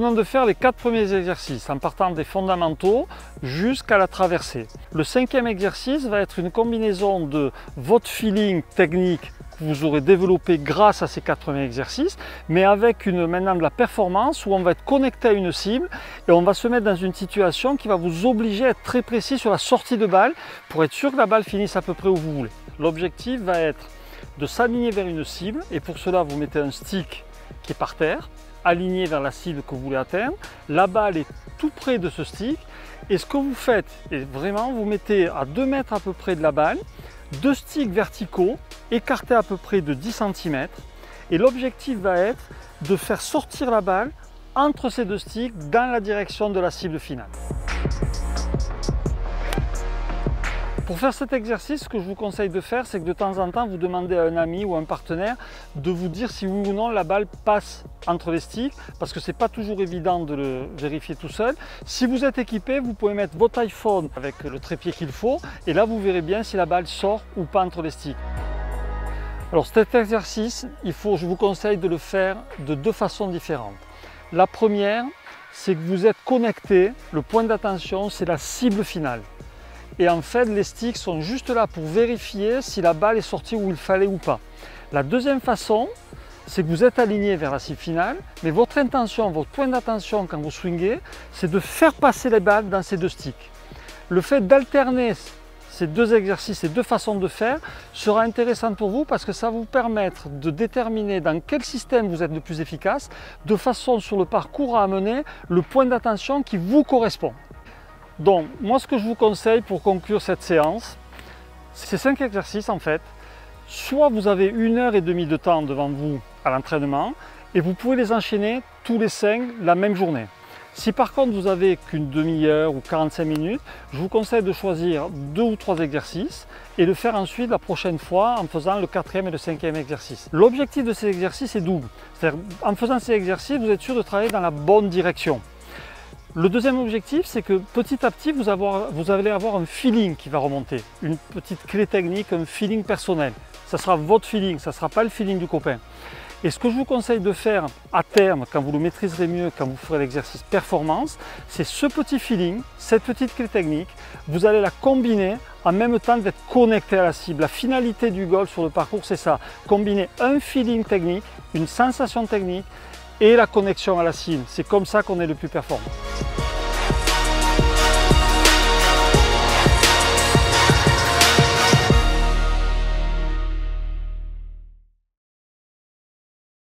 venons de faire les 4 premiers exercices en partant des fondamentaux jusqu'à la traversée. Le 5e exercice va être une combinaison de votre feeling technique que vous aurez développé grâce à ces 4 premiers exercices, mais avec maintenant de la performance où on va être connecté à une cible et on va se mettre dans une situation qui va vous obliger à être très précis sur la sortie de balle pour être sûr que la balle finisse à peu près où vous voulez. L'objectif va être de s'aligner vers une cible et pour cela vous mettez un stick qui est par terre, aligné vers la cible que vous voulez atteindre. La balle est tout près de ce stick et ce que vous faites, est vraiment vous mettez à 2 mètres à peu près de la balle, 2 sticks verticaux écartés à peu près de 10 cm et l'objectif va être de faire sortir la balle entre ces 2 sticks dans la direction de la cible finale. Pour faire cet exercice, ce que je vous conseille de faire, c'est que de temps en temps, vous demandez à un ami ou un partenaire de vous dire si oui ou non la balle passe entre les sticks, parce que ce n'est pas toujours évident de le vérifier tout seul. Si vous êtes équipé, vous pouvez mettre votre iPhone avec le trépied qu'il faut, et là vous verrez bien si la balle sort ou pas entre les sticks. Alors cet exercice, je vous conseille de le faire de 2 façons différentes. La première, c'est que vous êtes connecté, le point d'attention, c'est la cible finale. Et en fait, les sticks sont juste là pour vérifier si la balle est sortie où il fallait ou pas. La deuxième façon, c'est que vous êtes aligné vers la cible finale, mais votre intention, votre point d'attention quand vous swingez, c'est de faire passer les balles dans ces 2 sticks. Le fait d'alterner ces 2 exercices, ces 2 façons de faire, sera intéressant pour vous parce que ça va vous permettre de déterminer dans quel système vous êtes le plus efficace, de façon sur le parcours à amener le point d'attention qui vous correspond. Donc, moi ce que je vous conseille pour conclure cette séance, c'est 5 exercices en fait. Soit vous avez 1h30 de temps devant vous à l'entraînement et vous pouvez les enchaîner tous les 5 la même journée. Si par contre vous avez qu'une demi-heure ou 45 minutes, je vous conseille de choisir 2 ou 3 exercices et de faire ensuite la prochaine fois en faisant le 4e et le 5e exercice. L'objectif de ces exercices est double. C'est-à-dire en faisant ces exercices, vous êtes sûr de travailler dans la bonne direction. Le deuxième objectif, c'est que petit à petit, vous allez avoir un feeling qui va remonter, une petite clé technique, un feeling personnel. Ça sera votre feeling, ça ne sera pas le feeling du copain. Et ce que je vous conseille de faire à terme, quand vous le maîtriserez mieux, quand vous ferez l'exercice performance, c'est ce petit feeling, cette petite clé technique, vous allez la combiner en même temps d'être connecté à la cible. La finalité du golf sur le parcours, c'est ça, combiner un feeling technique, une sensation technique, et la connexion à la cible. C'est comme ça qu'on est le plus performant.